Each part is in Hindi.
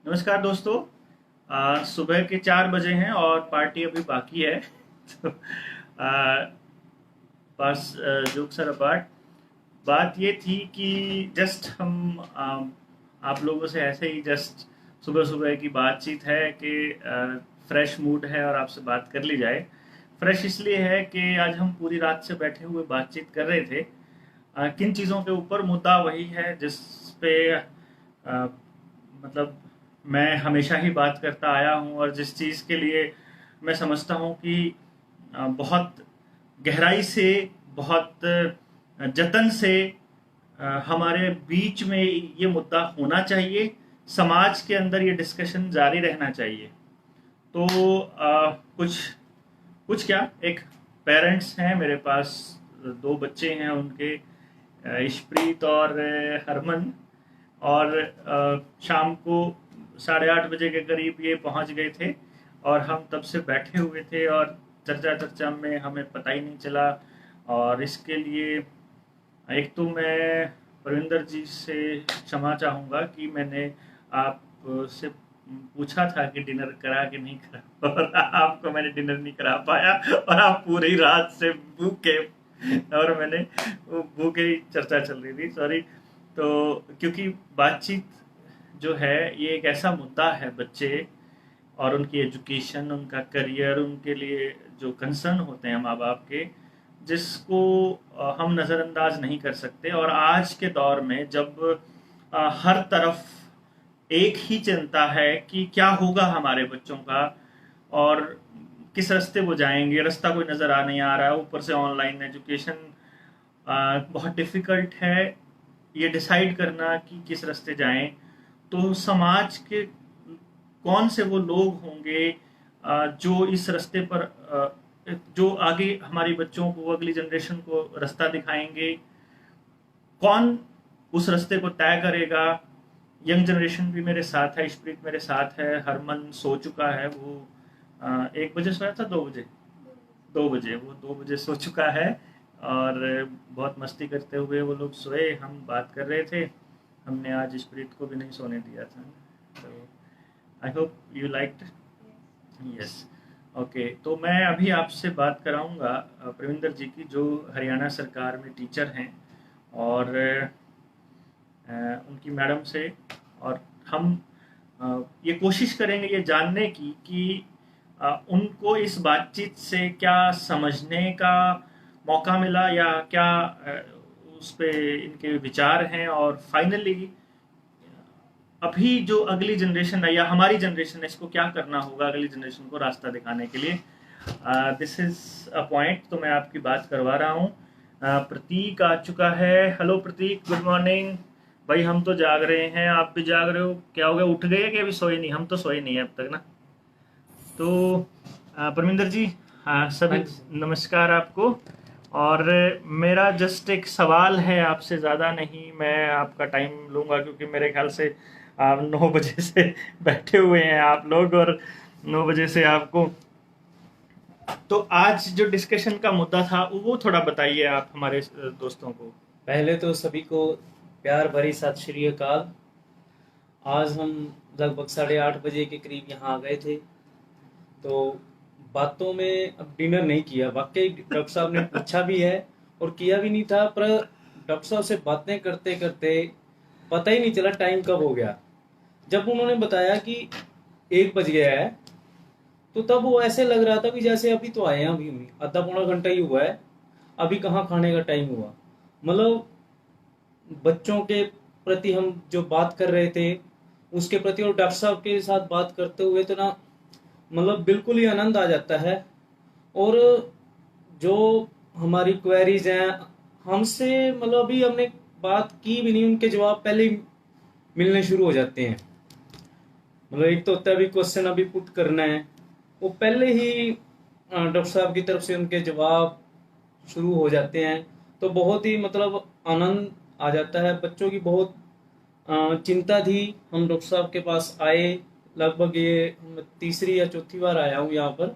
नमस्कार दोस्तों। सुबह के 4 बजे हैं और पार्टी अभी बाकी है। तो बस जोक्स अपार्ट, बात ये थी कि जस्ट हम आप लोगों से ऐसे ही जस्ट सुबह सुबह की बातचीत है कि फ्रेश मूड है और आपसे बात कर ली जाए। फ्रेश इसलिए है कि आज हम पूरी रात से बैठे हुए बातचीत कर रहे थे। किन चीज़ों के ऊपर? मुद्दा वही है जिस पे मतलब मैं हमेशा ही बात करता आया हूँ और जिस चीज़ के लिए मैं समझता हूँ कि बहुत गहराई से, बहुत जतन से हमारे बीच में ये मुद्दा होना चाहिए। समाज के अंदर ये डिस्कशन जारी रहना चाहिए। तो कुछ कुछ क्या, एक पेरेंट्स हैं मेरे पास, 2 बच्चे हैं उनके, इशप्रीत और हरमन। और शाम को 8:30 बजे के करीब ये पहुंच गए थे और हम तब से बैठे हुए थे और चर्चा चर्चा में हमें पता ही नहीं चला। और इसके लिए एक तो मैं प्रविंदर जी से क्षमा चाहूँगा कि मैंने आपसे पूछा था कि डिनर करा कि नहीं करा, और आपको मैंने डिनर नहीं करा पाया और आप पूरी रात से भूखे, और मैंने वो भूखे ही चर्चा चल रही थी, सॉरी। तो क्योंकि बातचीत जो है ये एक ऐसा मुद्दा है, बच्चे और उनकी एजुकेशन, उनका करियर, उनके लिए जो कंसर्न होते हैं माँ बाप के, जिसको हम नज़रअंदाज नहीं कर सकते। और आज के दौर में जब हर तरफ एक ही चिंता है कि क्या होगा हमारे बच्चों का और किस रास्ते वो जाएंगे, रास्ता कोई नज़र आ नहीं आ रहा है, ऊपर से ऑनलाइन एजुकेशन, बहुत डिफ़िकल्ट है ये डिसाइड करना कि किस रास्ते जाएं। तो समाज के कौन से वो लोग होंगे जो इस रास्ते पर, जो आगे हमारे बच्चों को, अगली जनरेशन को रास्ता दिखाएंगे, कौन उस रास्ते को तय करेगा। यंग जनरेशन भी मेरे साथ है, इशप्रीत मेरे साथ है, हरमन सो चुका है, वो 1 बजे सोया था, 2 बजे, 2 बजे, वो 2 बजे सो चुका है। और बहुत मस्ती करते हुए वो लोग सोए, हम बात कर रहे थे। हमने आज इशप्रीत को भी नहीं सोने दिया था। तो I hope you liked. Yes. Okay, तो मैं अभी आपसे बात कराऊंगा प्रविंदर जी की, जो हरियाणा सरकार में टीचर हैं, और उनकी मैडम से। और हम ये कोशिश करेंगे ये जानने की कि उनको इस बातचीत से क्या समझने का मौका मिला, या क्या उस पे इनके विचार हैं। और फाइनली अभी जो अगली जनरेशन है या हमारी जनरेशन है, इसको क्या करना होगा अगली जनरेशन को रास्ता दिखाने के लिए। This is a point. तो मैं आपकी बात करवा रहा हूँ। प्रतीक आ चुका है। हेलो प्रतीक, गुड मॉर्निंग। भाई हम तो जाग रहे हैं, आप भी जाग रहे हो? क्या हो गया, उठ गए कि अभी सोए नहीं? हम तो सोए नहीं है अब तक ना। तो परमिंदर जी, हाँ सभी जी। नमस्कार आपको। और मेरा जस्ट एक सवाल है आपसे, ज़्यादा नहीं मैं आपका टाइम लूँगा, क्योंकि मेरे ख्याल से आप 9 बजे से बैठे हुए हैं आप लोग, और 9 बजे से आपको। तो आज जो डिस्कशन का मुद्दा था वो थोड़ा बताइए आप हमारे दोस्तों को। पहले तो सभी को प्यार भरी सत श्री अकाल। आज हम लगभग 8:30 बजे के करीब यहाँ आ गए थे। तो बातों में अब डिनर नहीं किया। वाकई डॉक्टर साहब ने पूछा भी है और किया भी नहीं था, पर डॉक्टर साहब से बातें करते करते पता ही नहीं चला टाइम कब हो गया। जब उन्होंने बताया कि 1 बज गया है, तो तब वो ऐसे लग रहा था कि जैसे अभी तो आए हैं, अभी आधा पौना घंटा ही हुआ है, अभी कहाँ खाने का टाइम हुआ। मतलब बच्चों के प्रति हम जो बात कर रहे थे उसके प्रति, और डॉक्टर साहब के साथ बात करते हुए तो ना, मतलब बिल्कुल ही आनंद आ जाता है। और जो हमारी क्वेरीज हैं हमसे, मतलब अभी हमने बात की भी नहीं, उनके जवाब पहले ही मिलने शुरू हो जाते हैं। मतलब एक तो होता है अभी क्वेश्चन अभी पुट करना है, वो पहले ही डॉक्टर साहब की तरफ से उनके जवाब शुरू हो जाते हैं। तो बहुत ही मतलब आनंद आ जाता है। बच्चों की बहुत चिंता थी। हम डॉक्टर साहब के पास आए, लगभग ये मैं तीसरी या चौथी बार आया हूँ यहाँ पर।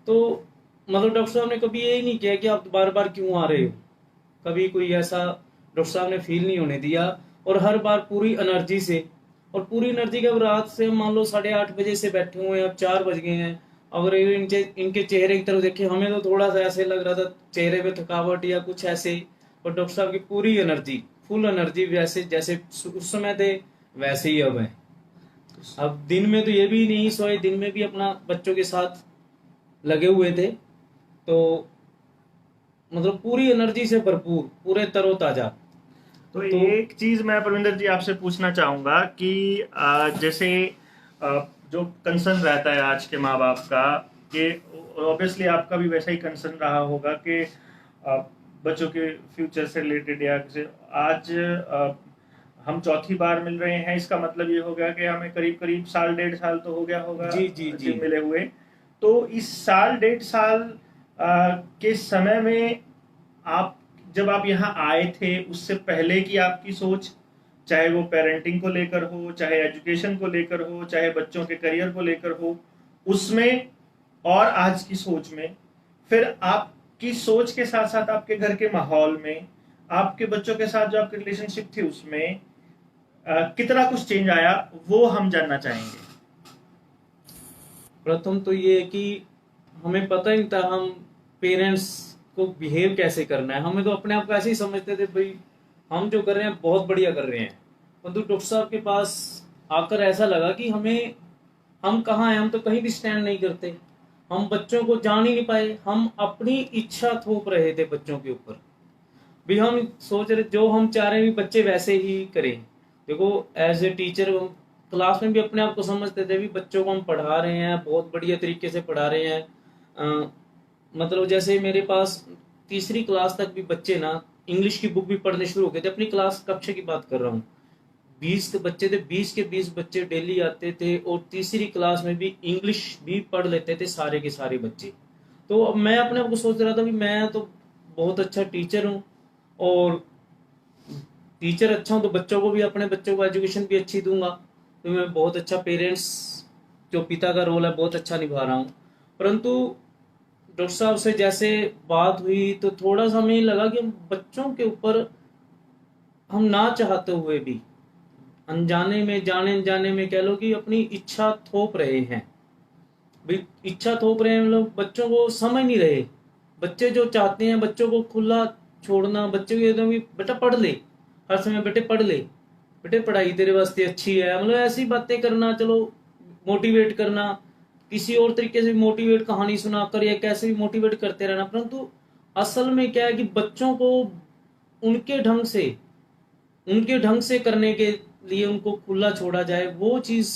तो मतलब डॉक्टर साहब ने कभी यही नहीं किया कि आप बार बार क्यों आ रहे हो। कभी कोई ऐसा डॉक्टर साहब ने फील नहीं होने दिया, और हर बार पूरी एनर्जी से और पूरी एनर्जी के अब रात से मान लो 8:30 बजे से बैठे हुए हैं, अब 4 बज गए हैं। अगर इनके इनके चेहरे की तरफ देखे, हमें तो थोड़ा सा ऐसे लग रहा था चेहरे पे थकावट या कुछ ऐसे, और डॉक्टर साहब की पूरी एनर्जी, फुल एनर्जी, वैसे जैसे उस समय थे वैसे ही अब है। अब दिन में तो ये भी नहीं सोए, दिन में भी अपना बच्चों के साथ लगे हुए थे, तो मतलब पूरी एनर्जी से भरपूर, पूरे तरोताजा। तो तो एक चीज मैं परविंदर जी आपसे पूछना चाहूंगा कि जैसे जो कंसर्न रहता है आज के माँ बाप का, कि ऑब्वियसली आपका भी वैसा ही कंसर्न रहा होगा कि अ, बच्चों के फ्यूचर से रिलेटेड, या आज हम चौथी बार मिल रहे हैं, इसका मतलब ये हो गया कि हमें करीब करीब साल 1.5 साल तो हो गया होगा जी जी जी। जिम मिले हुए। तो इस साल 1.5 साल के समय में आप, जब आप यहाँ आए थे, उससे पहले की आपकी सोच, चाहे वो पेरेंटिंग को लेकर हो, चाहे एजुकेशन को लेकर हो, चाहे बच्चों के करियर को लेकर हो, उसमें और आज की सोच में, फिर आपकी सोच के साथ साथ आपके घर के माहौल में, आपके बच्चों के साथ जो आपकी रिलेशनशिप थी उसमें कितना कुछ चेंज आया, वो हम जानना चाहेंगे। प्रथम तो ये है कि हमें पता ही नहीं था हम पेरेंट्स को बिहेव कैसे करना है। हमें तो अपने आप को ऐसे ही समझते थे भाई हम जो कर रहे हैं बहुत बढ़िया कर रहे हैं, परंतु डॉक्टर साहब के पास आकर ऐसा लगा कि हमें, हम कहाँ हैं, हम तो कहीं भी स्टैंड नहीं करते। हम बच्चों को जान ही नहीं पाए, हम अपनी इच्छा थोप रहे थे बच्चों के ऊपर। भी हम सोच रहे जो हम चाह रहे हैं भी बच्चे वैसे ही करें। देखो एज ए टीचर क्लास में भी अपने आप को समझते थे भी बच्चों को हम पढ़ा रहे हैं, बहुत बढ़िया तरीके से पढ़ा रहे हैं। मतलब जैसे मेरे पास तीसरी क्लास तक भी बच्चे ना इंग्लिश की बुक भी पढ़ने शुरू हो गए थे। अपनी क्लास कक्षा की बात कर रहा हूँ, 20 के बच्चे थे, 20 के 20 बच्चे डेली आते थे, और तीसरी क्लास में भी इंग्लिश भी पढ़ लेते थे सारे के सारे बच्चे। तो अब मैं अपने आप को सोच रहा था भी मैं तो बहुत अच्छा टीचर हूँ, और टीचर अच्छा हूँ तो बच्चों को भी, अपने बच्चों को एजुकेशन भी अच्छी दूंगा, तो मैं बहुत अच्छा पेरेंट्स, जो पिता का रोल है बहुत अच्छा निभा रहा हूँ। परंतु डॉक्टर साहब से जैसे बात हुई तो थोड़ा सा हमें लगा कि हम बच्चों के ऊपर, हम ना चाहते हुए भी अनजाने में, जाने अनजाने में कह लो कि अपनी इच्छा थोप रहे हैं। भी इच्छा थोप रहे हैं मतलब बच्चों को समझ नहीं रहे। बच्चे जो चाहते हैं बच्चों को खुला छोड़ना, बच्चे को एकदम बेटा पढ़ ले, हर समय बेटे पढ़ ले, बेटे पढ़ाई तेरे वास्ते अच्छी है, मतलब ऐसी बातें करना, चलो मोटिवेट करना, किसी और तरीके से मोटिवेट, कहानी सुनाकर या कैसे भी मोटिवेट करते रहना। परंतु असल में क्या है कि बच्चों को उनके ढंग से, उनके ढंग से करने के लिए उनको खुला छोड़ा जाए, वो चीज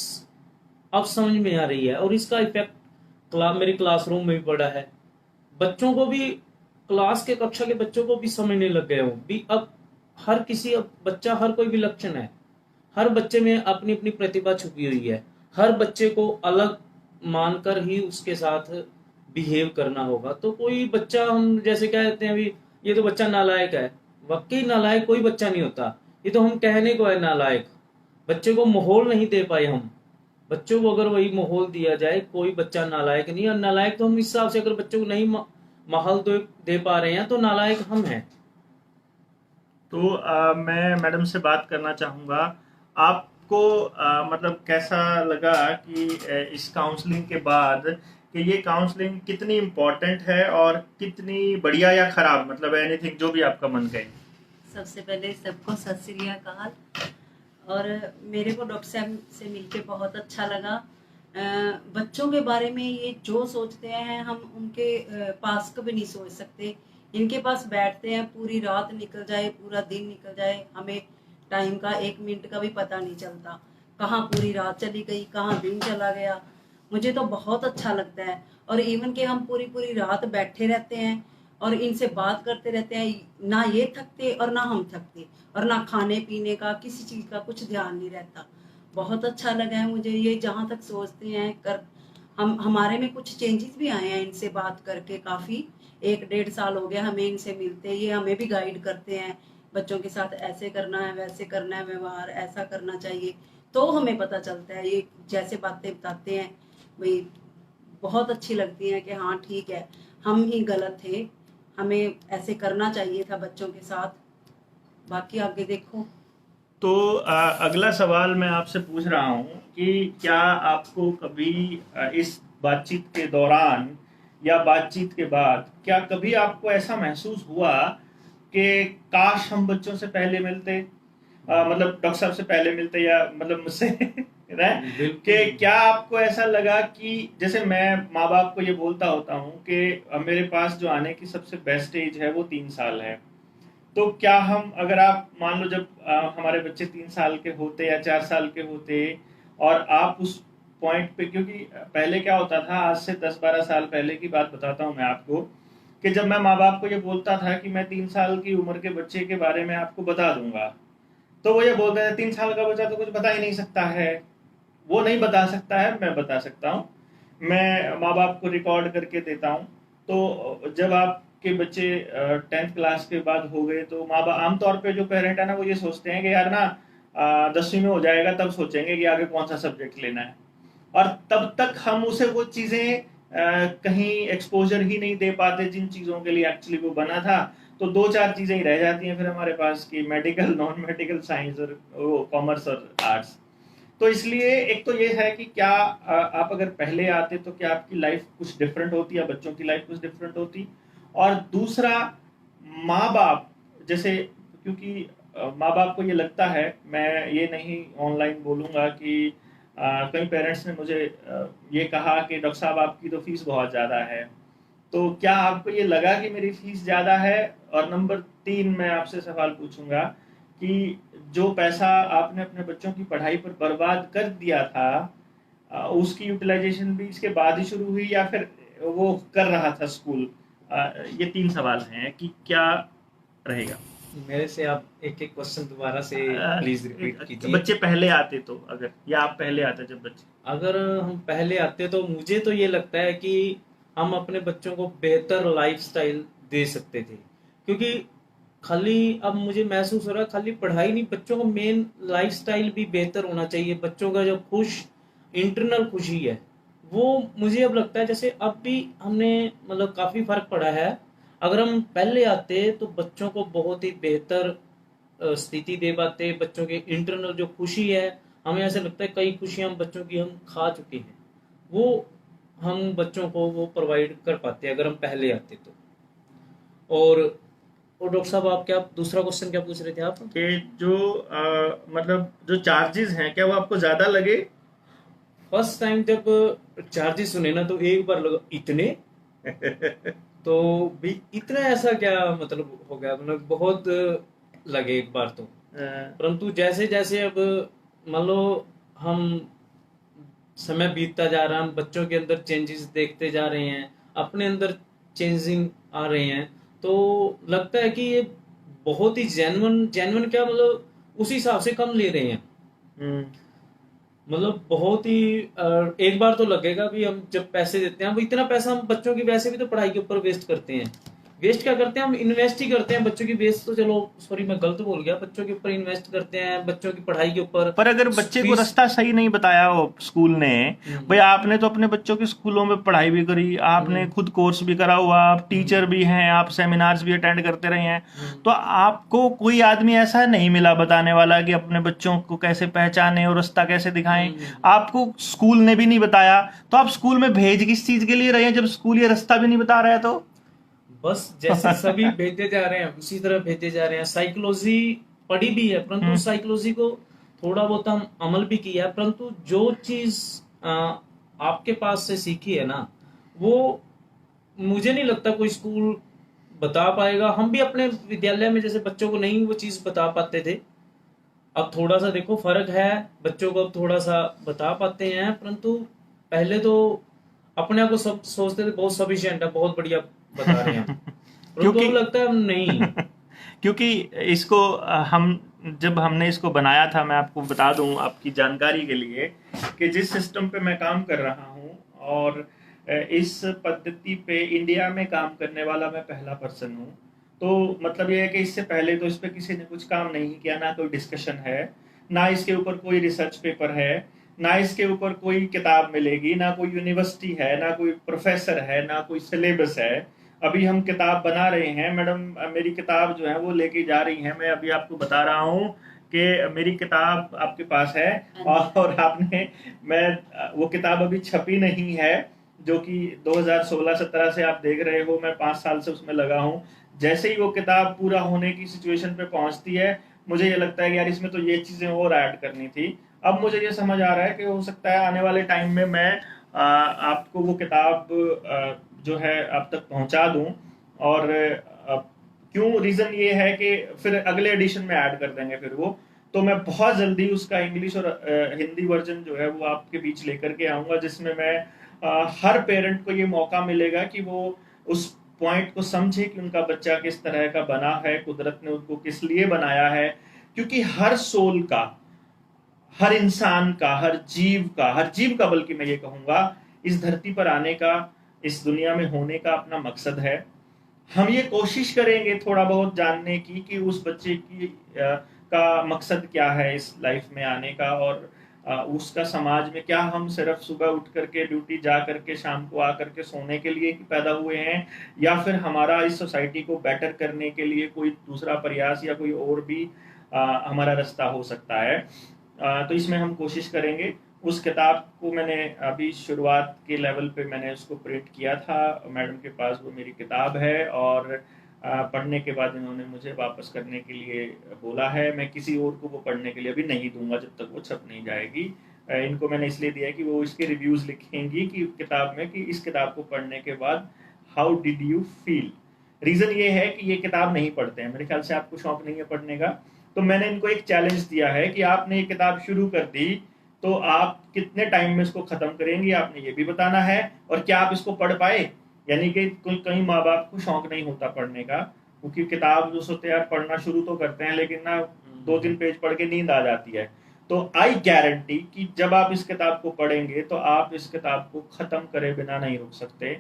अब समझ में आ रही है। और इसका इफेक्ट मेरे क्लासरूम में भी पड़ा है। बच्चों को भी, क्लास के कक्षा के बच्चों को भी समझने लग गए हूँ भी। अब हर किसी, अब बच्चा हर कोई विलक्षण है, हर बच्चे में अपनी अपनी प्रतिभा छुपी हुई है। हर बच्चे को अलग मानकर ही उसके साथ बिहेव करना होगा। तो कोई बच्चा, हम जैसे कहते हैं अभी ये तो बच्चा नालायक है, वाकई नालायक कोई बच्चा नहीं होता। ये तो हम कहने को है नालायक, बच्चे को माहौल नहीं दे पाए हम। बच्चों को अगर वही माहौल दिया जाए, कोई बच्चा नालायक नहीं। और नालायक तो हम इस हिसाब से, अगर बच्चों को नहीं माहौल दे पा रहे हैं तो नालायक हम हैं। तो मैं मैडम से बात करना चाहूँगा, आपको मतलब कैसा लगा कि इस काउंसलिंग के बाद, कि ये काउंसलिंग कितनी इम्पोर्टेंट है और कितनी बढ़िया या खराब, मतलब एनीथिंग जो भी आपका मन कहे। सबसे पहले सबको सत श्री अकाल। और मेरे को डॉक्टर साहब से मिलके बहुत अच्छा लगा। बच्चों के बारे में ये जो सोचते हैं हम उनके पास कभी नहीं सोच सकते। इनके पास बैठते हैं, पूरी रात निकल जाए, पूरा दिन निकल जाए, हमें टाइम का 1 मिनट का भी पता नहीं चलता। कहाँ पूरी रात चली गई, कहाँ दिन चला गया। मुझे तो बहुत अच्छा लगता है। और इवन कि हम पूरी पूरी रात बैठे रहते हैं और इनसे बात करते रहते हैं, ना ये थकते और ना हम थकते, और ना खाने पीने का किसी चीज का कुछ ध्यान नहीं रहता। बहुत अच्छा लगा है मुझे ये, जहाँ तक सोचते हैं कर हम, हमारे में कुछ चेंजेस भी आए हैं इनसे बात करके। काफी 1-1.5 साल हो गया हमें इनसे मिलते। ये हमें भी गाइड करते हैं, बच्चों के साथ ऐसे करना है, वैसे करना है, व्यवहार ऐसा करना चाहिए। तो हमें पता चलता है, ये जैसे बातें बताते हैं भाई बहुत अच्छी लगती हैं कि हाँ ठीक है, हम ही गलत थे, हमें ऐसे करना चाहिए था बच्चों के साथ। बाकी आगे देखो। तो अगला सवाल मैं आपसे पूछ रहा हूँ कि क्या आपको कभी इस बातचीत के दौरान या बातचीत के बाद क्या कभी आपको ऐसा महसूस हुआ कि काश हम बच्चों से पहले मिलते, मतलब डॉक्टर साहब से पहले मिलते, या मतलब मुझसे कि क्या आपको ऐसा लगा कि जैसे मैं माँ बाप को ये बोलता होता हूँ कि मेरे पास जो आने की सबसे बेस्ट एज है वो 3 साल है, तो क्या हम, अगर आप मान लो जब हमारे बच्चे 3 साल के होते या 4 साल के होते और आप उस पॉइंट पे, क्योंकि पहले क्या होता था, आज से 10-12 साल पहले की बात बताता हूँ मैं आपको, कि जब मैं माँ बाप को ये बोलता था कि मैं 3 साल की उम्र के बच्चे के बारे में आपको बता दूंगा, तो वो ये बोलते हैं 3 साल का बच्चा तो कुछ बता ही नहीं सकता है। वो नहीं बता सकता है, मैं बता सकता हूँ। मैं माँ बाप को रिकॉर्ड करके देता हूँ। तो जब आपके बच्चे 10th क्लास के बाद हो गए तो माँ बाप, आमतौर पे जो पेरेंट है ना, वो ये सोचते हैं कि यार ना 10वीं में हो जाएगा तब सोचेंगे कि आगे कौन सा सब्जेक्ट लेना है, और तब तक हम उसे वो चीज़ें कहीं एक्सपोजर ही नहीं दे पाते जिन चीज़ों के लिए एक्चुअली वो बना था। तो 2-4 चीज़ें ही रह जाती हैं फिर हमारे पास की मेडिकल, नॉन मेडिकल, साइंस और वो कॉमर्स और आर्ट्स। तो इसलिए एक तो ये है कि क्या आप अगर पहले आते तो क्या आपकी लाइफ कुछ डिफरेंट होती या बच्चों की लाइफ कुछ डिफरेंट होती। और दूसरा, माँ बाप जैसे, क्योंकि माँ बाप को ये लगता है, मैं ये नहीं ऑनलाइन बोलूँगा कि कई पेरेंट्स ने मुझे ये कहा कि डॉक्टर साहब आपकी तो फीस बहुत ज़्यादा है, तो क्या आपको ये लगा कि मेरी फीस ज़्यादा है। और नंबर 3 मैं आपसे सवाल पूछूंगा कि जो पैसा आपने अपने बच्चों की पढ़ाई पर बर्बाद कर दिया था, उसकी यूटिलाइजेशन भी इसके बाद ही शुरू हुई या फिर वो कर रहा था स्कूल। ये 3 सवाल हैं कि क्या रहेगा। मेरे से आप एक एक क्वेश्चन दोबारा से प्लीज रिपीट कीजिए। बच्चे पहले आते तो, अगर, या आप पहले आते जब बच्चे, अगर हम पहले आते तो मुझे तो ये लगता है कि हम अपने बच्चों को बेहतर लाइफस्टाइल दे सकते थे, क्योंकि खाली अब मुझे महसूस हो रहा है खाली पढ़ाई नहीं, बच्चों का मेन लाइफस्टाइल भी बेहतर होना चाहिए। बच्चों का जो इंटरनल खुशी है वो मुझे अब लगता है जैसे अब भी हमने मतलब काफी फर्क पड़ा है। अगर हम पहले आते तो बच्चों को बहुत ही बेहतर स्थिति दे पाते। बच्चों के इंटरनल जो खुशी है, हमें ऐसा लगता है कई खुशियां हम बच्चों की हम खा चुके हैं, वो हम बच्चों को वो प्रोवाइड कर पाते अगर हम पहले आते तो। और डॉक्टर साहब आप क्या दूसरा क्वेश्चन क्या पूछ रहे थे आप? कि जो मतलब जो चार्जेस हैं क्या वो आपको ज्यादा लगे? फर्स्ट टाइम जब चार्जेस सुने ना तो एक बार लगा इतने तो भी इतना ऐसा क्या मतलब हो गया, मतलब बहुत लगे एक बार तो। परंतु जैसे जैसे अब मान लो हम समय बीतता जा रहा है, हम बच्चों के अंदर चेंजेस देखते जा रहे हैं, अपने अंदर चेंजिंग आ रहे हैं, तो लगता है कि ये बहुत ही जेन्युइन क्या मतलब उसी हिसाब से कम ले रहे हैं। मतलब बहुत ही एक बार तो लगेगा भी हम जब पैसे देते हैं, वो इतना पैसा हम बच्चों की वैसे भी तो पढ़ाई के ऊपर वेस्ट करते हैं। वेस्ट क्या करते हैं हम, इन्वेस्ट ही करते हैं बच्चों की। वेस्ट तो चलो सॉरी मैं गलत बोल गया, बच्चों के ऊपर इन्वेस्ट करते हैं, बच्चों की पढ़ाई के ऊपर। पर अगर बच्चे को रास्ता सही नहीं बताया हो स्कूल ने, भाई आपने तो अपने बच्चों के स्कूलों में पढ़ाई भी करी, आपने खुद कोर्स भी करा हुआ, आप टीचर भी हैं, आप सेमिनार्स भी अटेंड करते रहे हैं, तो आपको कोई आदमी ऐसा नहीं मिला बताने वाला कि अपने बच्चों को कैसे पहचाने और रास्ता कैसे दिखाएं। आपको स्कूल ने भी नहीं बताया, तो आप स्कूल में भेज किस चीज के लिए रहे हैं जब स्कूल ये रास्ता भी नहीं बता रहा है? तो बस जैसे सभी भेजते जा रहे हैं उसी तरह भेजते जा रहे हैं। साइकोलॉजी पढ़ी भी है, परंतु साइकोलॉजी को थोड़ा बहुत हम अमल भी किया है, परंतु जो चीज आपके पास से सीखी है ना, वो मुझे नहीं लगता कोई स्कूल बता पाएगा। हम भी अपने विद्यालय में जैसे बच्चों को नहीं वो चीज बता पाते थे, अब थोड़ा सा देखो फर्क है, बच्चों को अब थोड़ा सा बता पाते हैं। परंतु पहले तो अपने आप को सब सोचते थे बहुत सफिशिएंट है, बहुत बढ़िया बता रहे हैं, क्योंकि तो लगता है नहीं क्योंकि इसको हम जब हमने इसको बनाया था, मैं आपको बता दूं आपकी जानकारी के लिए कि जिस सिस्टम पे मैं काम कर रहा हूं और इस पद्धति पे इंडिया में काम करने वाला मैं पहला पर्सन हूं। तो मतलब ये है कि इससे पहले तो इस पे किसी ने कुछ काम नहीं किया, ना कोई डिस्कशन है, ना इसके ऊपर कोई रिसर्च पेपर है, ना इसके ऊपर कोई किताब मिलेगी, ना कोई यूनिवर्सिटी है, ना कोई प्रोफेसर है, ना कोई सिलेबस है। अभी हम किताब बना रहे हैं, मैडम मेरी किताब जो है वो लेके जा रही हैं। मैं अभी आपको बता रहा हूँ कि मेरी किताब आपके पास है और आपने मैं वो किताब अभी छपी नहीं है, जो कि 2016-17 से आप देख रहे हो, मैं 5 साल से उसमें लगा हूँ। जैसे ही वो किताब पूरा होने की सिचुएशन पे पहुंचती है, मुझे ये लगता है कि यार इसमें तो ये चीजें और ऐड करनी थी। अब मुझे ये समझ आ रहा है कि हो सकता है आने वाले टाइम में मैं आपको वो किताब जो है आप तक पहुंचा दूं। और क्यों, रीजन ये है कि फिर अगले एडिशन में ऐड कर देंगे फिर वो, तो मैं बहुत जल्दी उसका इंग्लिश और हिंदी वर्जन जो है वो आपके बीच लेकर के आऊंगा, जिसमें मैं हर पेरेंट को ये मौका मिलेगा कि वो उस पॉइंट को समझे कि उनका बच्चा किस तरह का बना है, कुदरत ने उनको किस लिए बनाया है। क्योंकि हर सोल का, हर इंसान का, हर जीव का बल्कि मैं ये कहूंगा, इस धरती पर आने का, इस दुनिया में होने का अपना मकसद है। हम ये कोशिश करेंगे थोड़ा बहुत जानने की कि उस बच्चे की का मकसद क्या है इस लाइफ में आने का, और उसका समाज में क्या, हम सिर्फ सुबह उठ करके ड्यूटी जा करके शाम को आ करके सोने के लिए पैदा हुए हैं, या फिर हमारा इस सोसाइटी को बेटर करने के लिए कोई दूसरा प्रयास या कोई और भी हमारा रास्ता हो सकता है। तो इसमें हम कोशिश करेंगे। उस किताब को मैंने अभी शुरुआत के लेवल पे मैंने उसको प्रिंट किया था, मैडम के पास वो मेरी किताब है, और पढ़ने के बाद इन्होंने मुझे वापस करने के लिए बोला है। मैं किसी और को वो पढ़ने के लिए अभी नहीं दूंगा जब तक वो छप नहीं जाएगी। इनको मैंने इसलिए दिया कि वो इसके रिव्यूज लिखेंगी कि किताब में, कि इस किताब को पढ़ने के बाद how did you feel. Reason ये है कि ये किताब नहीं पढ़ते हैं, मेरे ख्याल से आपको शौक नहीं है पढ़ने का, तो मैंने इनको एक चैलेंज दिया है कि आपने ये किताब शुरू कर दी तो आप कितने टाइम में इसको खत्म करेंगे, आपने ये भी बताना है, और क्या आप इसको पढ़ पाए। यानी कि कई माँ बाप को शौक नहीं होता पढ़ने का, क्योंकि किताब जो सोते यार पढ़ना शुरू तो करते हैं लेकिन ना 2-3 पेज पढ़ के नींद आ जाती है। तो आई गारंटी कि जब आप इस किताब को पढ़ेंगे तो आप इस किताब को खत्म करे बिना नहीं रुक सकते,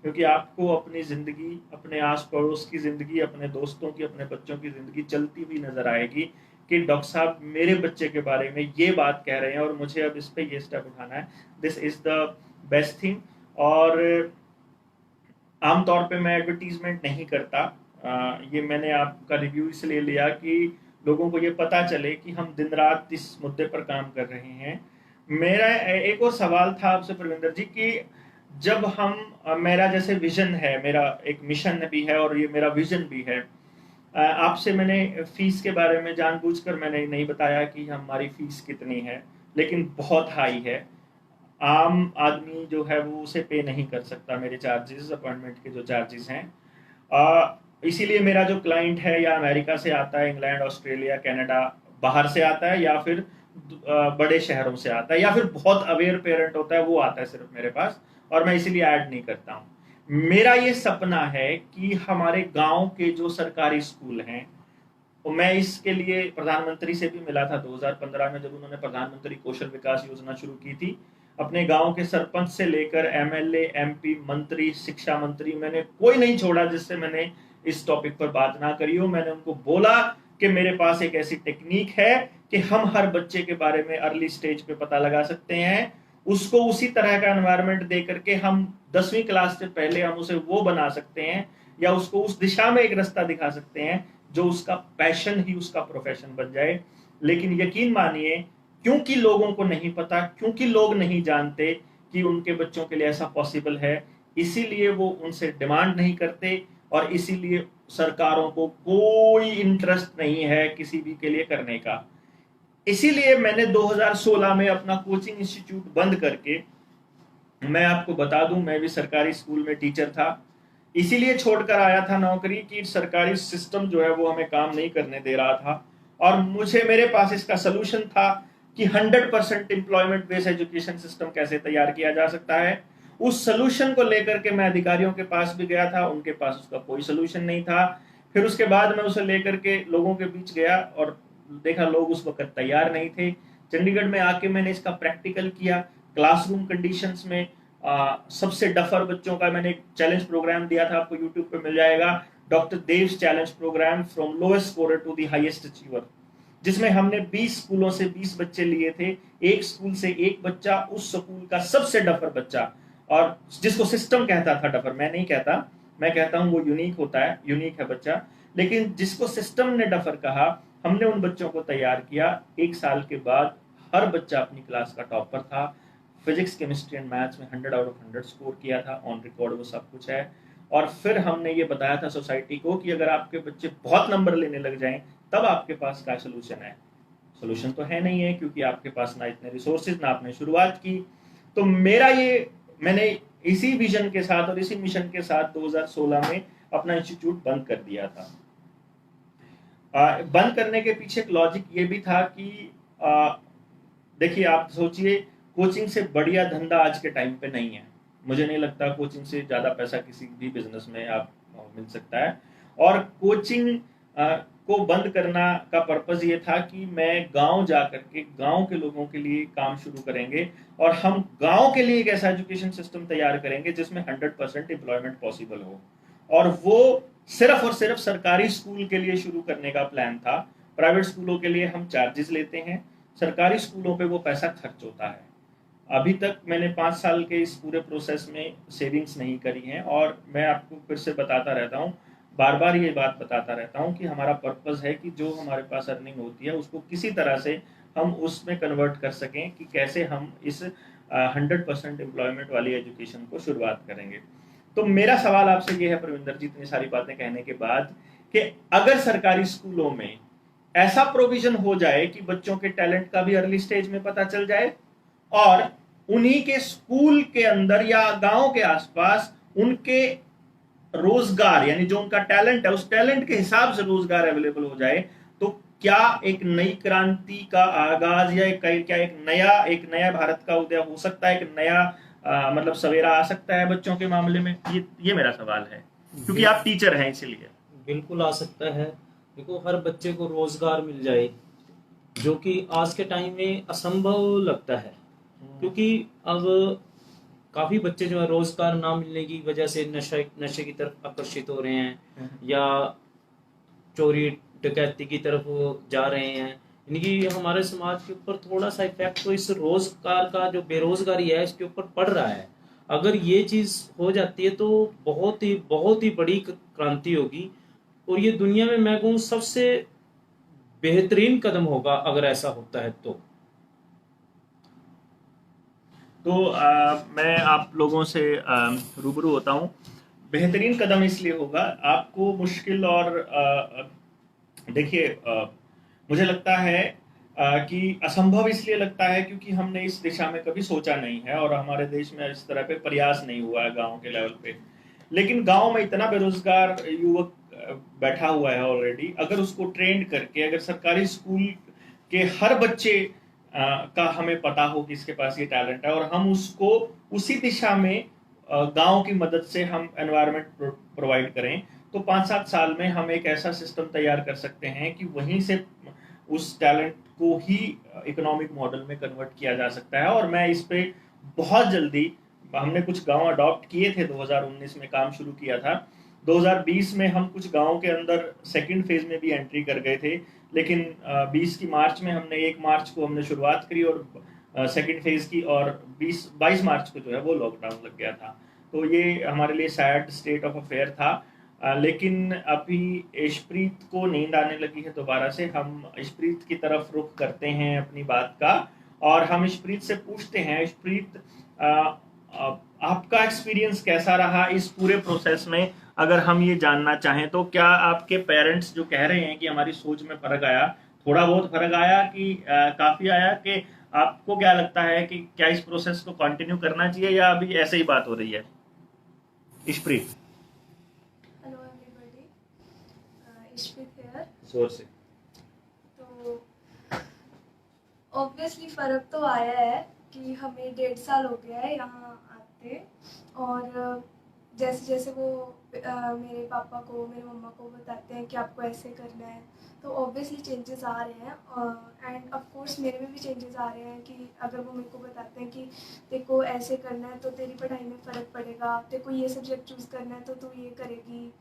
क्योंकि आपको अपनी जिंदगी, अपने आस पड़ोस की जिंदगी, अपने दोस्तों की, अपने बच्चों की जिंदगी चलती हुई नजर आएगी कि डॉक्टर साहब मेरे बच्चे के बारे में ये बात कह रहे हैं और मुझे अब इस पे ये स्टेप उठाना है। This is the best thing. और आमतौर पे मैं एडवर्टीजमेंट नहीं करता, ये मैंने आपका रिव्यू इसलिए लिया कि लोगों को ये पता चले कि हम दिन रात इस मुद्दे पर काम कर रहे हैं। मेरा एक और सवाल था आपसे प्रविंदर जी कि जब हम, मेरा जैसे विजन है, मेरा एक मिशन भी है और ये मेरा विजन भी है, आपसे मैंने फीस के बारे में जानबूझकर मैंने नहीं बताया कि हमारी फीस कितनी है, लेकिन बहुत हाई है। आम आदमी जो है वो उसे पे नहीं कर सकता मेरे चार्जेस, अपॉइंटमेंट के जो चार्जेस हैं। इसीलिए मेरा जो क्लाइंट है या अमेरिका से आता है, इंग्लैंड, ऑस्ट्रेलिया, कनाडा, बाहर से आता है, या फिर बड़े शहरों से आता है, या फिर बहुत अवेयर पेरेंट होता है वो आता है सिर्फ मेरे पास, और मैं इसीलिए ऐड नहीं करता हूँ। मेरा ये सपना है कि हमारे गांव के जो सरकारी स्कूल हैं, तो मैं इसके लिए प्रधानमंत्री से भी मिला था 2015 में, जब उन्होंने प्रधानमंत्री कौशल विकास योजना शुरू की थी। अपने गांव के सरपंच से लेकर एमएलए, एमपी, मंत्री, शिक्षा मंत्री, मैंने कोई नहीं छोड़ा जिससे मैंने इस टॉपिक पर बात ना करी हो। मैंने उनको बोला कि मेरे पास एक ऐसी टेक्निक है कि हम हर बच्चे के बारे में अर्ली स्टेज पे पता लगा सकते हैं, उसको उसी तरह का एनवायरनमेंट दे करके हम 10वीं क्लास से पहले हम उसे वो बना सकते हैं, या उसको उस दिशा में एक रास्ता दिखा सकते हैं जो उसका पैशन ही उसका प्रोफेशन बन जाए। लेकिन यकीन मानिए, क्योंकि लोगों को नहीं पता, क्योंकि लोग नहीं जानते कि उनके बच्चों के लिए ऐसा पॉसिबल है, इसीलिए वो उनसे डिमांड नहीं करते, और इसीलिए सरकारों को कोई इंटरेस्ट नहीं है किसी भी के लिए करने का। इसीलिए मैंने 2016 में अपना कोचिंग इंस्टीट्यूट बंद करके, मैं आपको बता दूं मैं भी सरकारी स्कूल में टीचर था, इसीलिए छोड़कर आया था नौकरी कि सरकारी सिस्टम जो है वो हमें काम नहीं करने दे रहा था, और मेरे पास इसका सोल्यूशन था कि 100% एम्प्लॉयमेंट बेस्ड एजुकेशन सिस्टम कैसे तैयार किया जा सकता है। उस सोल्यूशन को लेकर के मैं अधिकारियों के पास भी गया था, उनके पास उसका कोई सोल्यूशन नहीं था। फिर उसके बाद मैं उसे लेकर के लोगों के बीच गया और देखा लोग उस वक्त तैयार नहीं थे। चंडीगढ़ में आके मैंने इसका प्रैक्टिकल किया, क्लासरूम कंडीशंस में सबसे डफर बच्चों का मैंने एक चैलेंज प्रोग्राम दिया था, आपको यूट्यूब पे मिल जाएगा, doctor Dev's challenge program from lowest scorer to the highest achiever, जिसमें हमने 20 स्कूलों से 20 बच्चे लिए थे, एक स्कूल से एक बच्चा, उस स्कूल का सबसे डफर बच्चा, और जिसको सिस्टम कहता था डफर, मैं नहीं कहता, मैं कहता हूं वो यूनिक होता है, यूनिक है बच्चा, लेकिन जिसको सिस्टम ने डफर कहा, हमने उन बच्चों को तैयार किया। 1 साल के बाद हर बच्चा अपनी क्लास का टॉपर था। फिजिक्स, केमिस्ट्री एंड मैथ्स में 100 आउट ऑफ 100 स्कोर किया था, ऑन रिकॉर्ड वो सब कुछ है। और फिर हमने ये बताया था सोसाइटी को कि अगर आपके बच्चे बहुत नंबर लेने लग जाएं तब आपके पास क्या सोल्यूशन है। सोल्यूशन तो है नहीं है, क्योंकि आपके पास ना इतने रिसोर्सेज, ना आपने शुरुआत की। तो मैंने इसी विजन के साथ और इसी मिशन के साथ 2016 में अपना इंस्टीट्यूट बंद कर दिया था। बंद करने के पीछे एक लॉजिक ये भी था कि देखिए, आप सोचिए, कोचिंग से बढ़िया धंधा आज के टाइम पे नहीं है। मुझे नहीं लगता कोचिंग से ज़्यादा पैसा किसी भी बिजनेस में आप मिल सकता है। और कोचिंग को बंद करना का पर्पज़ ये था कि मैं गांव जा करके गांव के लोगों के लिए काम शुरू करेंगे और हम गांव के लिए एक ऐसा एजुकेशन सिस्टम तैयार करेंगे जिसमें 100% एम्प्लॉयमेंट पॉसिबल हो। और वो सिर्फ और सिर्फ सरकारी स्कूल के लिए शुरू करने का प्लान था। प्राइवेट स्कूलों के लिए हम चार्जेस लेते हैं, सरकारी स्कूलों पे वो पैसा खर्च होता है। अभी तक मैंने 5 साल के इस पूरे प्रोसेस में सेविंग्स नहीं करी हैं, और मैं आपको फिर से बताता रहता हूँ, बार बार ये बात बताता रहता हूँ कि हमारा पर्पस है कि जो हमारे पास अर्निंग होती है उसको किसी तरह से हम उसमें कन्वर्ट कर सकें कि कैसे हम इस 100% एम्प्लॉयमेंट वाली एजुकेशन को शुरुआत करेंगे। तो मेरा सवाल आपसे ये है परविंदर जी, इतनी सारी बातें कहने के बाद, कि अगर सरकारी स्कूलों में ऐसा प्रोविजन हो जाए कि बच्चों के टैलेंट का भी अर्ली स्टेज में पता चल जाए और उन्हीं के स्कूल के अंदर या गांव के आसपास उनके रोजगार, यानी जो उनका टैलेंट है उस टैलेंट के हिसाब से रोजगार अवेलेबल हो जाए, तो क्या एक नई क्रांति का आगाज या एक नया भारत का उदय हो सकता है, एक नया मतलब सवेरा आ सकता है बच्चों के मामले में? ये मेरा सवाल है, क्योंकि आप टीचर हैं इसीलिए। बिल्कुल आ सकता है। देखो, हर बच्चे को रोजगार मिल जाए, जो कि आज के टाइम में असंभव लगता है, क्योंकि अब काफी बच्चे जो है रोजगार ना मिलने की वजह से नशे की तरफ आकर्षित हो रहे हैं, या चोरी डकैती की तरफ जा रहे हैं। यानी कि हमारे समाज के ऊपर थोड़ा सा इफेक्ट तो इस रोजगार का, जो बेरोजगारी है, इसके ऊपर पड़ रहा है। अगर ये चीज हो जाती है तो बहुत ही बड़ी क्रांति होगी, और ये दुनिया में मैं कहूँ सबसे बेहतरीन कदम होगा अगर ऐसा होता है तो। मैं आप लोगों से रूबरू होता हूँ। बेहतरीन कदम इसलिए होगा, आपको मुश्किल और देखिए, मुझे लगता है कि असंभव इसलिए लगता है क्योंकि हमने इस दिशा में कभी सोचा नहीं है और हमारे देश में इस तरह पे प्रयास नहीं हुआ है गांव के लेवल पे। लेकिन गांव में इतना बेरोजगार युवक बैठा हुआ है ऑलरेडी। अगर उसको ट्रेंड करके, अगर सरकारी स्कूल के हर बच्चे का हमें पता हो कि इसके पास ये टैलेंट है और हम उसको उसी दिशा में गांव की मदद से हम एनवायरनमेंट प्रोवाइड करें, तो 5-7 साल में हम एक ऐसा सिस्टम तैयार कर सकते हैं कि वहीं से उस टैलेंट को ही इकोनॉमिक मॉडल में कन्वर्ट किया जा सकता है। और मैं इस पे बहुत जल्दी, हमने कुछ गांव अडॉप्ट किए थे, 2019 में काम शुरू किया था। 2020 में हम कुछ गांव के अंदर सेकंड फेज में भी एंट्री कर गए थे, लेकिन 20 की मार्च में हमने 1 मार्च को हमने शुरुआत करी और सेकंड फेज की, और 22 मार्च को जो है वो लॉकडाउन लग गया था। तो ये हमारे लिए सैड स्टेट ऑफ अफेयर था। लेकिन अभी इशप्रीत को नींद आने लगी है दोबारा से। हम इशप्रीत की तरफ रुख करते हैं अपनी बात का, और हम इशप्रीत से पूछते हैं, इशप्रीत, आपका एक्सपीरियंस कैसा रहा इस पूरे प्रोसेस में? अगर हम ये जानना चाहें तो क्या आपके पेरेंट्स जो कह रहे हैं कि हमारी सोच में फर्क आया, थोड़ा बहुत फर्क आया कि काफी आया, कि आपको क्या लगता है कि क्या इस प्रोसेस को कंटिन्यू करना चाहिए या अभी ऐसे ही बात हो रही है? Ishpreet, hello everybody, Ishpreet here. जोर से। तो ऑब्वियसली फ़र्क तो आया है कि हमें 1.5 साल हो गया है यहाँ आते, और जैसे जैसे वो मेरे पापा को, मेरे मम्मा को बताते हैं कि आपको ऐसे करना है, तो ऑब्वियसली चेंजेस आ रहे हैं। एंड ऑफ कोर्स मेरे में भी चेंजेस आ रहे हैं कि अगर वो मेरे को बताते हैं कि देखो ऐसे करना है तो तेरी पढ़ाई में फ़र्क पड़ेगा, तेरे को ये सब्जेक्ट चूज़ करना है तो तू ये करेगी,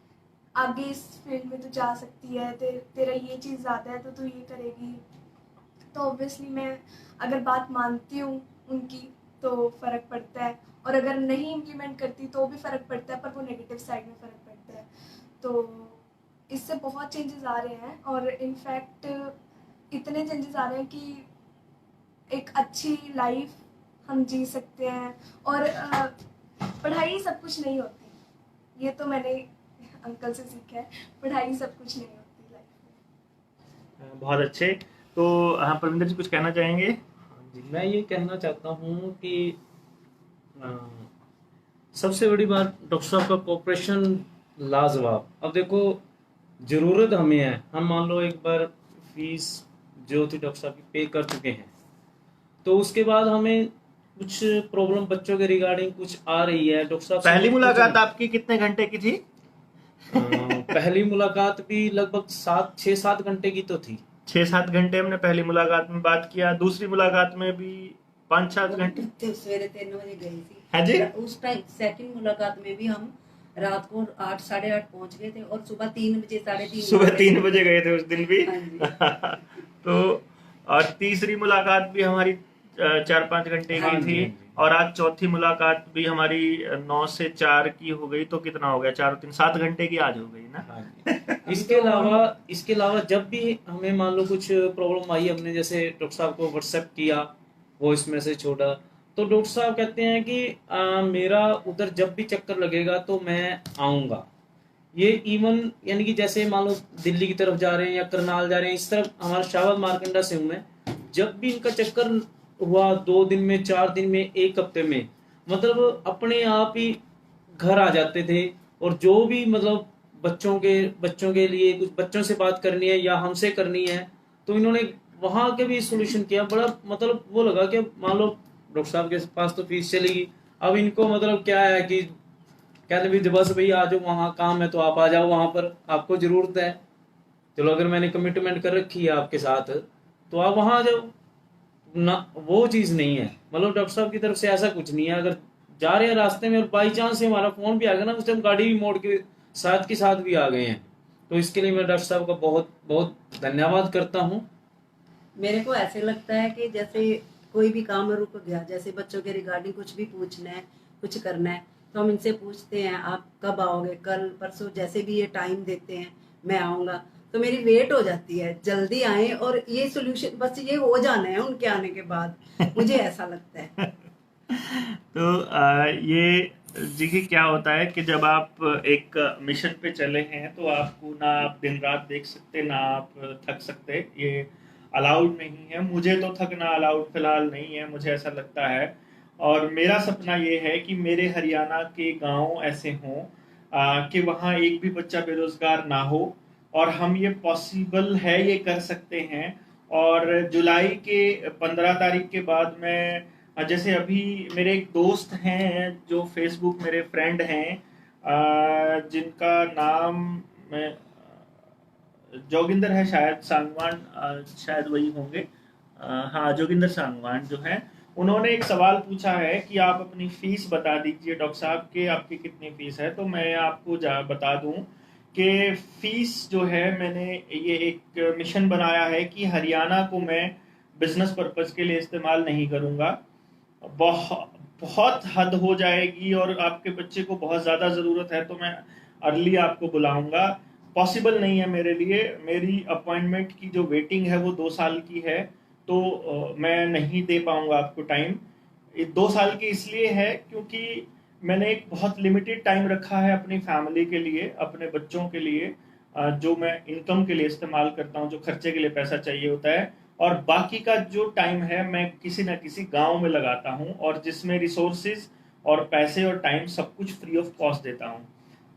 आगे इस फील्ड में तू जा सकती है, तेरा ये चीज़ ज़्यादा है तो तू ये करेगी। तो ऑब्वियसली मैं अगर बात मानती हूँ उनकी तो फ़र्क पड़ता है, और अगर नहीं इम्प्लीमेंट करती तो भी फ़र्क पड़ता है, पर वो नेगेटिव साइड में फ़र्क पड़ता है। तो इससे बहुत चेंजेस आ रहे हैं और इनफैक्ट इतने चेंजेस आ रहे हैं कि एक अच्छी लाइफ हम जी सकते हैं। और पढ़ाई सब कुछ नहीं होती, ये तो मैंने अंकल से सीखा है, पढ़ाई सब कुछ नहीं होती लाइफ में। बहुत अच्छे। तो हाँ, परमिंदर जी कुछ कहना चाहेंगे? जी, मैं ये कहना चाहता हूँ कि अ, सबसे बड़ी बात डॉक्टर साहब का कोऑपरेशन लाजवाब। अब देखो, जरूरत हमें है, हम मान लो एक बार फीस जो थी डॉक्टर साहब की पे कर चुके हैं, तो उसके बाद हमें कुछ प्रॉब्लम बच्चों के रिगार्डिंग कुछ आ रही है, डॉक्टर साहब से पहली कुछ मुलाकात आपकी कितने घंटे की थी? पहली मुलाकात भी लगभग 6-7 घंटे की तो थी। 6-7 घंटे हमने पहली मुलाकात में बात किया, दूसरी मुलाकात में भी 5-7 घंटे। सवेरे 3 बजे गई थी। हाँ जी। उस टाइम सेकंड मुलाकात में भी हम रात को 8 साढ़े 8 पहुंच गए थे और सुबह 3 बजे 3:30 सुबह 3 बजे गए थे उस दिन भी। हाँ जी। तो और तीसरी मुलाकात भी हमारी 4-5 घंटे हाँ की जी, थी। हाँ जी। और आज चौथी मुलाकात भी हमारी 9 से 4 की हो गई, तो कितना हो गया, 4 और 3 7 घंटे की आज हो गई ना। हाँ जी। इसके अलावा जब भी हमें मान लो कुछ प्रॉब्लम आई, हमने जैसे डॉक्टर साहब को व्हाट्सएप किया, वॉइस मैसेज छोड़ा, तो डॉक्टर साहब कहते हैं कि मेरा उधर जब भी चक्कर लगेगा तो मैं आऊँगा। ये इवन यानी कि जैसे मान लो दिल्ली की तरफ जा रहे हैं या करनाल जा रहे हैं, इस तरफ हमारा शावल मार्कंडा से हूँ मैं, जब भी इनका चक्कर हुआ 2 दिन में, 4 दिन में, 1 हफ्ते में, मतलब अपने आप ही घर आ जाते थे। और जो भी मतलब बच्चों के लिए कुछ बच्चों से बात करनी है या हमसे करनी है, तो इन्होंने वहां के भी सोल्यूशन किया। बड़ा मतलब वो लगा कि मान लो डॉक्टर साहब के पास तो फीस चलेगी, अब इनको मतलब क्या है कि कहते भी बस भाई आ जाओ, वहाँ काम है तो आप आ जाओ, वहां पर आपको जरूरत है, चलो अगर मैंने कमिटमेंट कर रखी है आपके साथ तो आप वहां आ जाओ ना। वो चीज नहीं है, मतलब डॉक्टर साहब की तरफ से ऐसा कुछ नहीं है। अगर जा रहे हैं रास्ते में और बाई चांस से हमारा फोन भी आ गया ना, उस टाइम गाड़ी भी मोड़ के साथ भी आ गए हैं, तो इसके लिए मैं डॉक्टर साहब का बहुत बहुत धन्यवाद करता हूँ। मेरे को ऐसे लगता है कि जैसे कोई भी काम रुक गया, जैसे बच्चों के रिगार्डिंग कुछ भी पूछना है, कुछ करना है, तो हम इनसे पूछते हैं आप कब आओगे, कल परसों, जैसे भी ये टाइम देते हैं मैं आऊँगा, तो मेरी वेट हो जाती है जल्दी आए और ये सोल्यूशन बस ये हो जाना है उनके आने के बाद, मुझे ऐसा लगता है। तो ये देखिए क्या होता है कि जब आप एक मिशन पे चले हैं तो आपको ना आप दिन रात देख सकते, ना आप थक सकते, ये अलाउड नहीं है। मुझे तो थकना अलाउड फिलहाल नहीं है, मुझे ऐसा लगता है। और मेरा सपना ये है कि मेरे हरियाणा के गांव ऐसे हों कि वहाँ एक भी बच्चा बेरोजगार ना हो, और हम ये पॉसिबल है, ये कर सकते हैं। और जुलाई के 15 तारीख के बाद मैं जैसे अभी मेरे एक दोस्त हैं जो फेसबुक मेरे फ्रेंड हैं, जिनका नाम मैं जोगिंदर है, शायद सांगवान, शायद वही होंगे। हाँ, जोगिंदर सांगवान जो है, उन्होंने एक सवाल पूछा है कि आप अपनी फीस बता दीजिए डॉक्टर साहब के, आपकी कितनी फीस है। तो मैं आपको बता दूं कि फीस जो है, मैंने ये एक मिशन बनाया है कि हरियाणा को मैं बिजनेस पर्पस के लिए इस्तेमाल नहीं करूंगा। बहुत हद हो जाएगी और आपके बच्चे को बहुत ज़्यादा ज़रूरत है तो मैं अर्ली आपको बुलाऊंगा। पॉसिबल नहीं है मेरे लिए, मेरी अपॉइंटमेंट की जो वेटिंग है वो 2 साल की है, तो मैं नहीं दे पाऊंगा आपको टाइम। 2 साल की इसलिए है क्योंकि मैंने एक बहुत लिमिटेड टाइम रखा है अपनी फैमिली के लिए, अपने बच्चों के लिए, जो मैं इनकम के लिए इस्तेमाल करता हूँ, जो खर्चे के लिए पैसा चाहिए होता है। और बाकी का जो टाइम है मैं किसी न किसी गांव में लगाता हूँ, और जिसमें रिसोर्सेज और पैसे और टाइम सब कुछ फ्री ऑफ कॉस्ट देता हूँ।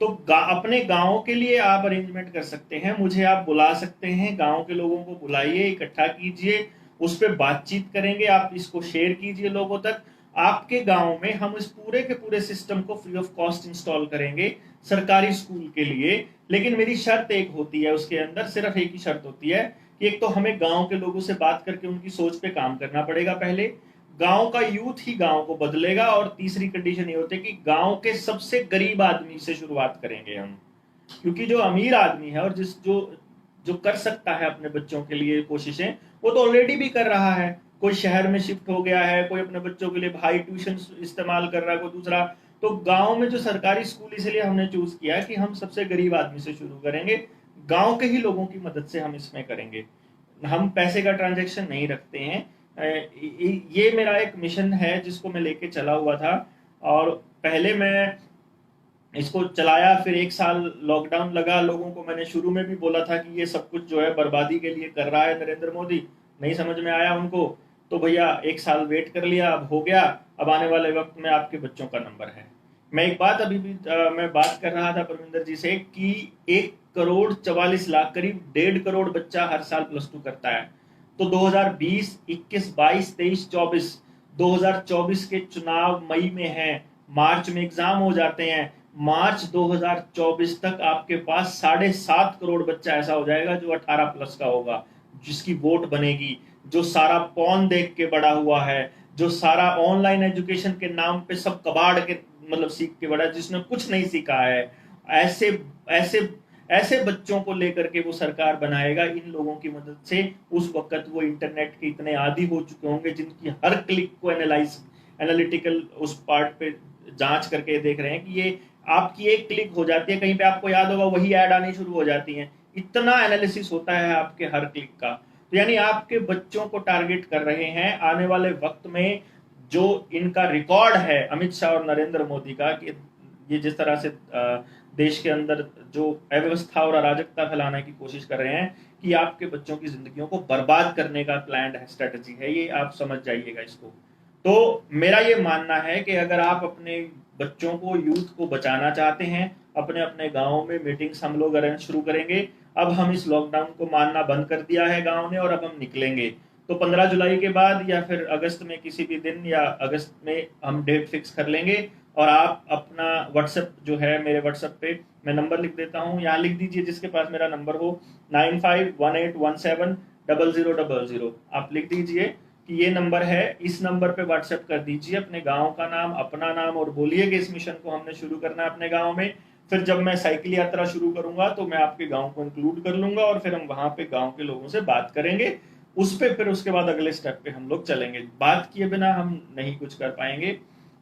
तो अपने गांव के लिए आप अरेंजमेंट कर सकते हैं, मुझे आप बुला सकते हैं, गांव के लोगों को बुलाइए, इकट्ठा कीजिए, उस पर बातचीत करेंगे, आप इसको शेयर कीजिए लोगों तक। आपके गांव में हम इस पूरे के पूरे सिस्टम को फ्री ऑफ कॉस्ट इंस्टॉल करेंगे सरकारी स्कूल के लिए। लेकिन मेरी शर्त एक होती है, उसके अंदर सिर्फ एक ही शर्त होती है कि एक तो हमें गांव के लोगों से बात करके उनकी सोच पे काम करना पड़ेगा, पहले गांव का यूथ ही गांव को बदलेगा। और तीसरी कंडीशन ये होती है कि गांव के सबसे गरीब आदमी से शुरुआत करेंगे हम, क्योंकि जो अमीर आदमी है और जो कर सकता है अपने बच्चों के लिए कोशिशें, वो तो ऑलरेडी भी कर रहा है। कोई शहर में शिफ्ट हो गया है, कोई अपने बच्चों के लिए भाई ट्यूशन इस्तेमाल कर रहा है, कोई दूसरा। तो गांव में जो सरकारी स्कूल इसलिए हमने चूज किया कि हम सबसे गरीब आदमी से शुरू करेंगे। गांव के ही लोगों की मदद से हम इसमें करेंगे। हम पैसे का ट्रांजैक्शन नहीं रखते हैं। ये मेरा एक मिशन है जिसको मैं लेके चला हुआ था, और पहले मैं इसको चलाया, फिर 1 साल लॉकडाउन लगा। लोगों को मैंने शुरू में भी बोला था कि ये सब कुछ जो है बर्बादी के लिए कर रहा है नरेंद्र मोदी, नहीं समझ में आया उनको, तो भैया 1 साल वेट कर लिया, अब हो गया। अब आने वाले वक्त में आपके बच्चों का नंबर है। मैं एक बात अभी भी मैं बात कर रहा था परमिंदर जी से कि 1,44,00,000 करीब 1.5 करोड़ बच्चा हर साल +2 करता है। तो 2020, 21, 22, 23, 24, 2024 के चुनाव मई में हैं, मार्च में एग्जाम हो जाते हैं। मार्च 2024 तक आपके पास 7.5 करोड़ बच्चा ऐसा हो जाएगा जो 18+ का होगा, जिसकी वोट बनेगी, जो सारा पॉन देख के बड़ा हुआ है, जो सारा ऑनलाइन एजुकेशन के नाम पे सब कबाड़ के मतलब सीख के बड़ा, जिसने कुछ नहीं सीखा है। ऐसे ऐसे ऐसे बच्चों को लेकर के वो सरकार बनाएगा। इन लोगों की मदद से उस वक्त वो इंटरनेट के इतने आदी हो चुके होंगे, जिनकी हर क्लिक को एनालिटिकल उस पार्ट पे जांच करके देख रहे हैं कि ये आपकी एक क्लिक हो जाती है, कहीं पे आपको याद होगा वही ऐड आनी शुरू हो जाती है। इतना एनालिसिस होता है आपके हर क्लिक का। तो यानी आपके बच्चों को टारगेट कर रहे हैं। आने वाले वक्त में जो इनका रिकॉर्ड है अमित शाह और नरेंद्र मोदी का, कि ये जिस तरह से देश के अंदर जो अव्यवस्था और अराजकता फैलाने की कोशिश कर रहे हैं, कि आपके बच्चों की जिंदगियों को बर्बाद करने का प्लान है, स्ट्रेटजी है, ये आप समझ जाइएगा इसको। तो मेरा ये मानना है कि अगर आप अपने बच्चों को, यूथ को बचाना चाहते हैं, अपने अपने गाँव में मीटिंग्स हम लोग अरेंज शुरू करेंगे। अब हम इस लॉकडाउन को मानना बंद कर दिया है गाँव ने, और अब हम निकलेंगे। तो 15 जुलाई के बाद या फिर अगस्त में किसी भी दिन, या अगस्त में हम डेट फिक्स कर लेंगे। और आप अपना व्हाट्सएप जो है, मेरे व्हाट्सएप पे मैं नंबर लिख देता हूँ, यहाँ लिख दीजिए जिसके पास मेरा नंबर हो, 9518170000। आप लिख दीजिए कि ये नंबर है, इस नंबर पे व्हाट्सएप कर दीजिए अपने गांव का नाम, अपना नाम, और बोलिए कि इस मिशन को हमने शुरू करना है अपने गांव में। फिर जब मैं साइकिल यात्रा शुरू करूंगा तो मैं आपके गांव को इंक्लूड कर लूंगा, और फिर हम वहां पे गांव के लोगों से बात करेंगे उस पे। फिर उसके बाद अगले स्टेप पे हम लोग चलेंगे। बात किए बिना हम नहीं कुछ कर पाएंगे।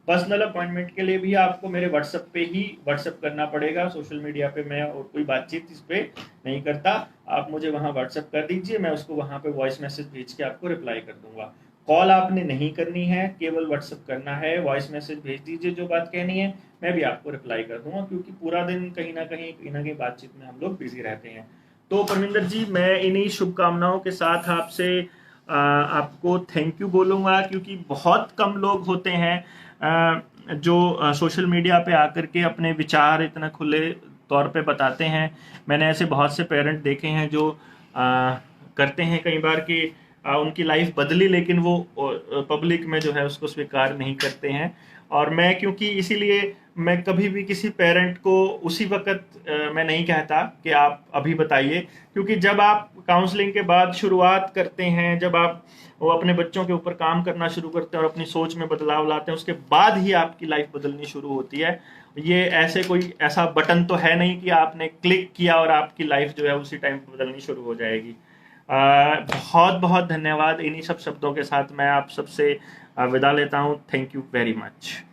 पर्सनल अपॉइंटमेंट के लिए भी आपको मेरे व्हाट्सएप पे ही व्हाट्सएप करना पड़ेगा। सोशल मीडिया पे मैं और कोई बातचीत इस पे नहीं करता। आप मुझे वहाँ व्हाट्सएप कर दीजिए, मैं उसको वहाँ पे वॉइस मैसेज भेज के आपको रिप्लाई कर दूंगा। कॉल आपने नहीं करनी है, केवल व्हाट्सएप करना है, वॉइस मैसेज भेज दीजिए जो बात कहनी है, मैं भी आपको रिप्लाई कर दूंगा, क्योंकि पूरा दिन कहीं ना कहीं बातचीत में हम लोग बिजी रहते हैं। तो परमिंदर जी, मैं इन्हीं शुभकामनाओं के साथ आपसे आपको थैंक यू बोलूँगा, क्योंकि बहुत कम लोग होते हैं जो सोशल मीडिया पे आकर के अपने विचार इतना खुले तौर पे बताते हैं। मैंने ऐसे बहुत से पेरेंट देखे हैं जो करते हैं कई बार कि उनकी लाइफ बदली, लेकिन वो पब्लिक में जो है उसको स्वीकार नहीं करते हैं। और मैं क्योंकि इसीलिए मैं कभी भी किसी पेरेंट को उसी वक्त मैं नहीं कहता कि आप अभी बताइए, क्योंकि जब आप काउंसलिंग के बाद शुरुआत करते हैं, जब आप वो अपने बच्चों के ऊपर काम करना शुरू करते हैं और अपनी सोच में बदलाव लाते हैं, उसके बाद ही आपकी लाइफ बदलनी शुरू होती है। ये ऐसे कोई ऐसा बटन तो है नहीं कि आपने क्लिक किया और आपकी लाइफ जो है उसी टाइम बदलनी शुरू हो जाएगी। बहुत बहुत धन्यवाद। इन्हीं सब शब्दों के साथ मैं आप सबसे विदा लेता हूँ। Thank you very much.